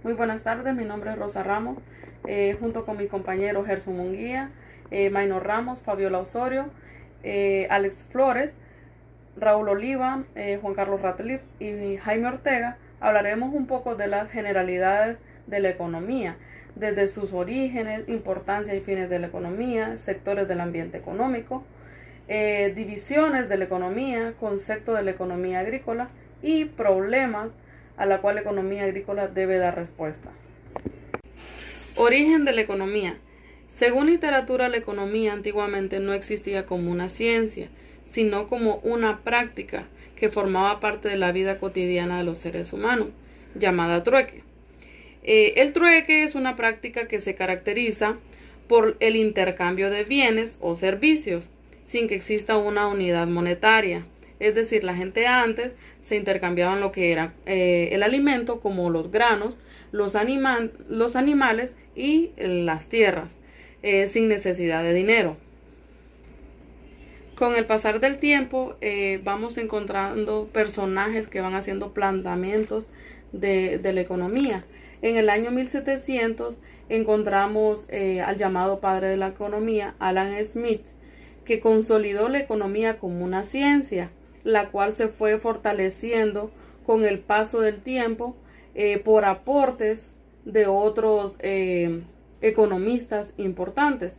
Muy buenas tardes, mi nombre es Rosa Ramos, junto con mis compañeros Gerson Munguía, Maynor Ramos, Fabiola Osorio, Alex Flores, Raúl Oliva, Juan Carlos Ratliff y Jaime Ortega, hablaremos un poco de las generalidades de la economía, desde sus orígenes, importancia y fines de la economía, sectores del ambiente económico, divisiones de la economía, concepto de la economía agrícola y problemas a la cual la economía agrícola debe dar respuesta. Origen de la economía. Según literatura, la economía antiguamente no existía como una ciencia, sino como una práctica que formaba parte de la vida cotidiana de los seres humanos, llamada trueque. El trueque es una práctica que se caracteriza por el intercambio de bienes o servicios, sin que exista una unidad monetaria. Es decir, la gente antes se intercambiaban lo que era el alimento, como los granos, los animales y las tierras, sin necesidad de dinero. Con el pasar del tiempo vamos encontrando personajes que van haciendo planteamientos de la economía. En el año 1700 encontramos al llamado padre de la economía, Adam Smith, que consolidó la economía como una ciencia, la cual se fue fortaleciendo con el paso del tiempo por aportes de otros economistas importantes.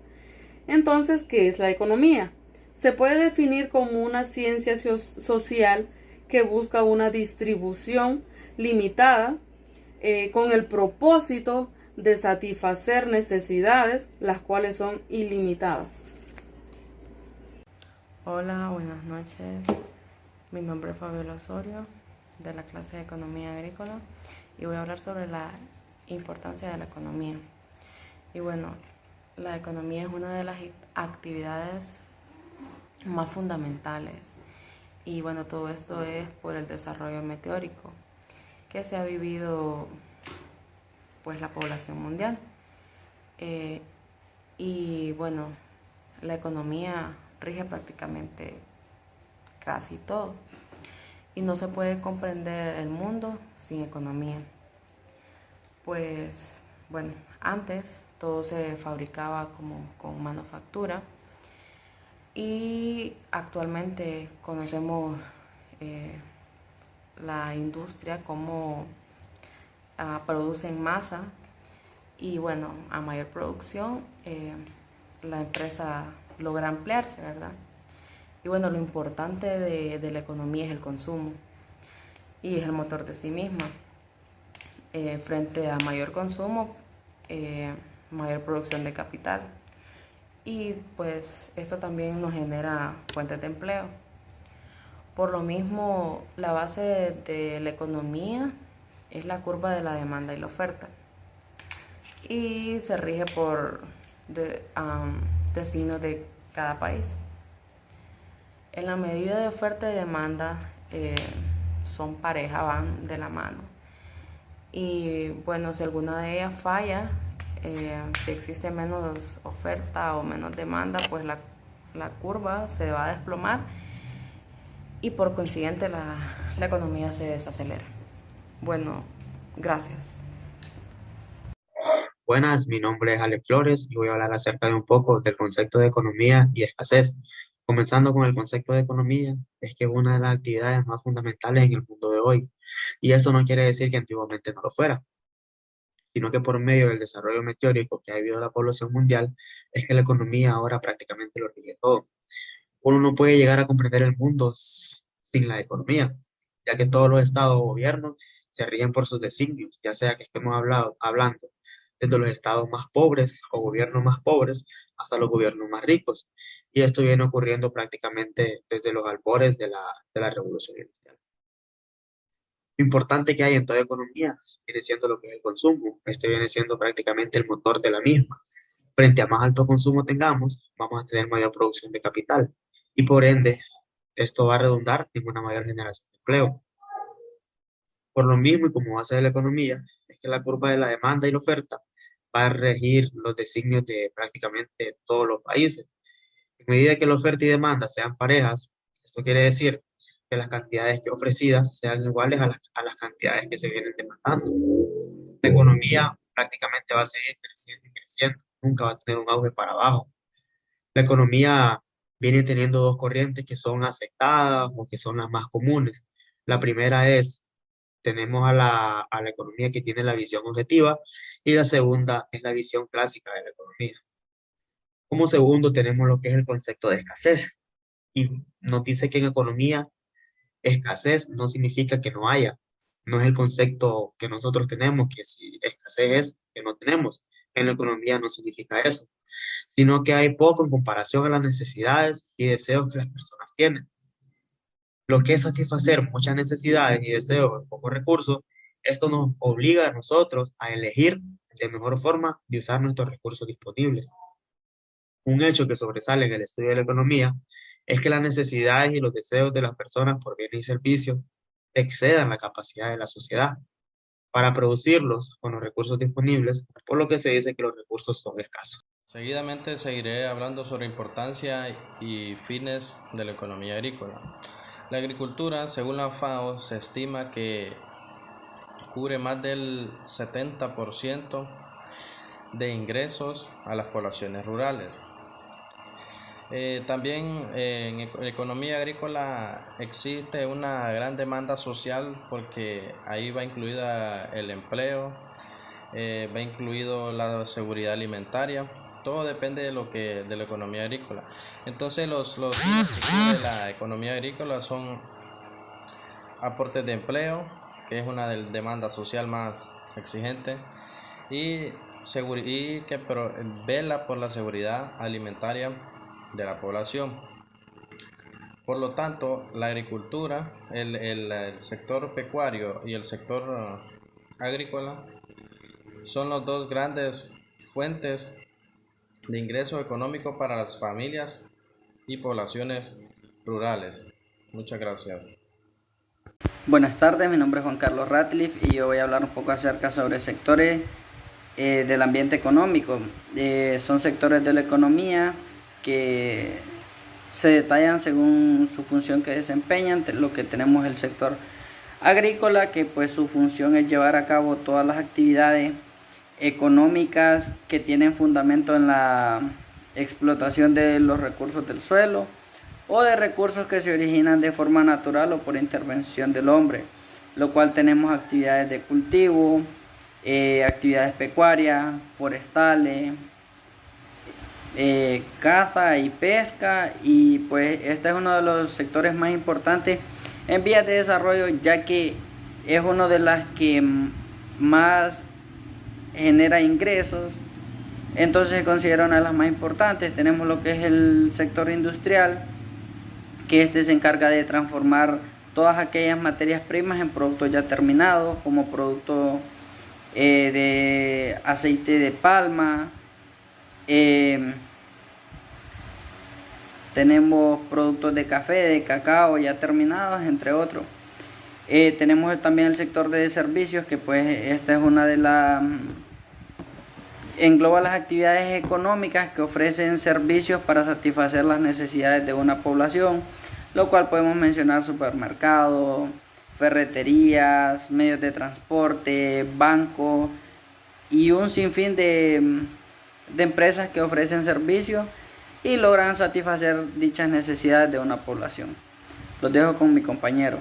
Entonces, ¿qué es la economía? Se puede definir como una ciencia social que busca una distribución limitada con el propósito de satisfacer necesidades, las cuales son ilimitadas. Hola, buenas noches. Mi nombre es Fabiola Osorio, de la clase de Economía Agrícola, y voy a hablar sobre la importancia de la economía. Y bueno, la economía es una de las actividades más fundamentales. Y bueno, todo esto es por el desarrollo meteórico que se ha vivido pues la población mundial. Y bueno, la economía rige prácticamente casi todo. Y no se puede comprender el mundo sin economía. Pues bueno, antes todo se fabricaba como con manufactura y actualmente conocemos la industria como produce en masa y bueno, a mayor producción la empresa logra ampliarse, ¿verdad? Y bueno, lo importante de la economía es el consumo y es el motor de sí misma. Frente a mayor consumo, mayor producción de capital. Y pues esto también nos genera fuentes de empleo. Por lo mismo, la base de la economía es la curva de la demanda y la oferta. Y se rige por destinos de cada país. En la medida de oferta y demanda son pareja, van de la mano. Y bueno, si alguna de ellas falla, si existe menos oferta o menos demanda, pues la curva se va a desplomar y por consiguiente la economía se desacelera. Bueno, gracias. Buenas, mi nombre es Alex Flores y voy a hablar acerca de un poco del concepto de economía y escasez. Comenzando con el concepto de economía, es que es una de las actividades más fundamentales en el mundo de hoy. Y esto no quiere decir que antiguamente no lo fuera, sino que por medio del desarrollo meteórico que ha vivido la población mundial, es que la economía ahora prácticamente lo rige todo. Uno no puede llegar a comprender el mundo sin la economía, ya que todos los estados o gobiernos se rigen por sus designios, ya sea que estemos hablando desde los estados más pobres o gobiernos más pobres hasta los gobiernos más ricos. Y esto viene ocurriendo prácticamente desde los albores de la Revolución Industrial. Lo importante que hay en toda economía viene siendo lo que es el consumo. Este viene siendo prácticamente el motor de la misma. Frente a más alto consumo tengamos, vamos a tener mayor producción de capital y por ende esto va a redundar en una mayor generación de empleo. Por lo mismo y como base de la economía, es que la curva de la demanda y la oferta va a regir los designios de prácticamente todos los países. En medida que la oferta y demanda sean parejas, esto quiere decir que las cantidades que ofrecidas sean iguales a las cantidades que se vienen demandando. La economía prácticamente va a seguir creciendo y creciendo, nunca va a tener un auge para abajo. La economía viene teniendo dos corrientes que son aceptadas o que son las más comunes. La primera es, tenemos a la economía que tiene la visión objetiva y la segunda es la visión clásica de la economía. Como segundo tenemos lo que es el concepto de escasez y nos dice que en economía escasez no significa que no haya. No es el concepto que nosotros tenemos, que si escasez es que no tenemos. En la economía no significa eso, sino que hay poco en comparación a las necesidades y deseos que las personas tienen. Lo que es satisfacer muchas necesidades y deseos de pocos recursos, esto nos obliga a nosotros a elegir de mejor forma de usar nuestros recursos disponibles. Un hecho que sobresale en el estudio de la economía es que las necesidades y los deseos de las personas por bienes y servicios excedan la capacidad de la sociedad para producirlos con los recursos disponibles, por lo que se dice que los recursos son escasos. Seguidamente seguiré hablando sobre importancia y fines de la economía agrícola. La agricultura, según la FAO, se estima que cubre más del 70% de ingresos a las poblaciones rurales. También en economía agrícola existe una gran demanda social porque ahí va incluida el empleo, va incluido la seguridad alimentaria. Todo depende de la economía agrícola. Entonces los de la economía agrícola son aportes de empleo, que es una demanda social más exigente, y que vela por la seguridad alimentaria de la población. Por lo tanto, la agricultura, el sector pecuario y el sector agrícola son los dos grandes fuentes de ingreso económico para las familias y poblaciones rurales. Muchas gracias. Buenas tardes, mi nombre es Juan Carlos Ratliff y yo voy a hablar un poco acerca sobre sectores del ambiente económico. Son sectores de la economía que se detallan según su función que desempeñan. Lo que tenemos el sector agrícola, que pues su función es llevar a cabo todas las actividades económicas que tienen fundamento en la explotación de los recursos del suelo o de recursos que se originan de forma natural o por intervención del hombre, lo cual tenemos actividades de cultivo, actividades pecuarias, forestales, caza y pesca, y pues este es uno de los sectores más importantes en vías de desarrollo, ya que es uno de las que más genera ingresos. Entonces se considera una de las más importantes. Tenemos lo que es el sector industrial, que este se encarga de transformar todas aquellas materias primas en productos ya terminados, como productos de aceite de palma. Tenemos productos de café, de cacao ya terminados, entre otros. Tenemos también el sector de servicios, que pues esta es una de las... engloba las actividades económicas que ofrecen servicios para satisfacer las necesidades de una población, lo cual podemos mencionar supermercados, ferreterías, medios de transporte, bancos y un sinfín de empresas que ofrecen servicios y logran satisfacer dichas necesidades de una población. Los dejo con mi compañero.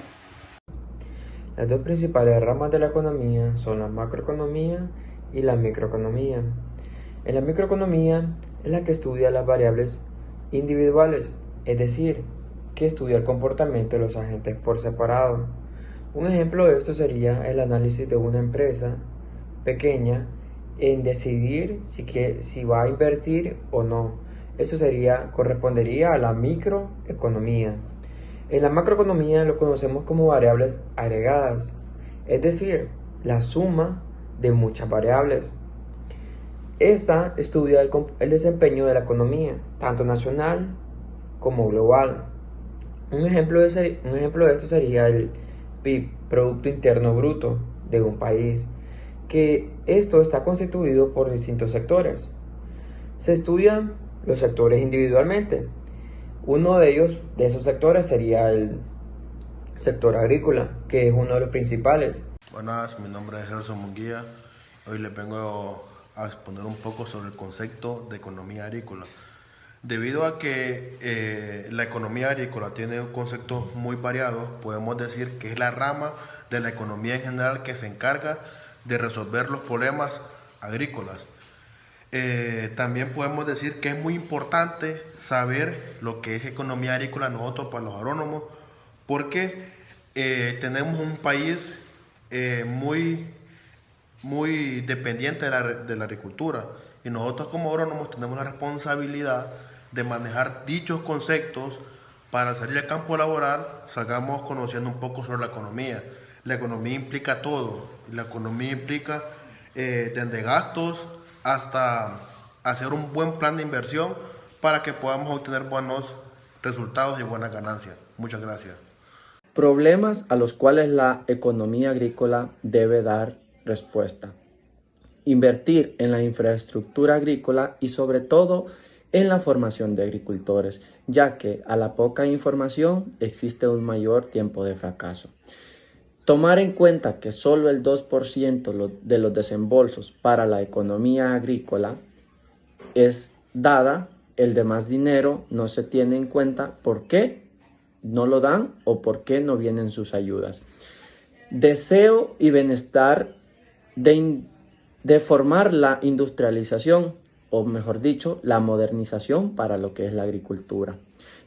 Las dos principales ramas de la economía son la macroeconomía y la microeconomía. En la microeconomía es la que estudia las variables individuales, es decir, que estudia el comportamiento de los agentes por separado. Un ejemplo de esto sería el análisis de una empresa pequeña en decidir si va a invertir o no. Eso correspondería a la microeconomía. En la macroeconomía lo conocemos como variables agregadas, es decir, la suma de muchas variables. Esta estudia el desempeño de la economía, tanto nacional como global. Un ejemplo de esto sería el PIB, Producto Interno Bruto, de un país, que esto está constituido por distintos sectores. Se estudian los sectores individualmente. Uno de esos sectores sería el sector agrícola, que es uno de los principales. Buenas, mi nombre es Gerson Munguía Hoy les vengo a exponer un poco sobre el concepto de economía agrícola. Debido a que la economía agrícola tiene un concepto muy variado, podemos decir que es la rama de la economía en general que se encarga de resolver los problemas agrícolas. También podemos decir que es muy importante saber lo que es economía agrícola nosotros para los agrónomos, porque tenemos un país muy dependiente de la agricultura, y nosotros como agrónomos tenemos la responsabilidad de manejar dichos conceptos para salir al campo laboral, salgamos conociendo un poco sobre la economía. La economía implica todo, la economía implica desde gastos hasta hacer un buen plan de inversión para que podamos obtener buenos resultados y buenas ganancias. Muchas gracias. Problemas a los cuales la economía agrícola debe dar respuesta. Invertir en la infraestructura agrícola y sobre todo en la formación de agricultores, ya que a la poca información existe un mayor tiempo de fracaso. Tomar en cuenta que solo el 2% de los desembolsos para la economía agrícola es dada, el demás dinero no se tiene en cuenta. ¿Por qué no lo dan o por qué no vienen sus ayudas? Deseo y bienestar de formar la industrialización, o mejor dicho, la modernización para lo que es la agricultura.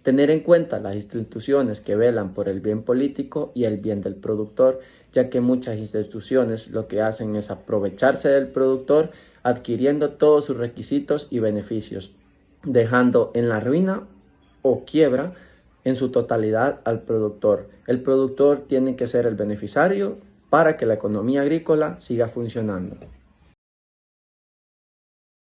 Tener en cuenta las instituciones que velan por el bien político y el bien del productor, ya que muchas instituciones lo que hacen es aprovecharse del productor, adquiriendo todos sus requisitos y beneficios, dejando en la ruina o quiebra en su totalidad al productor. El productor tiene que ser el beneficiario para que la economía agrícola siga funcionando.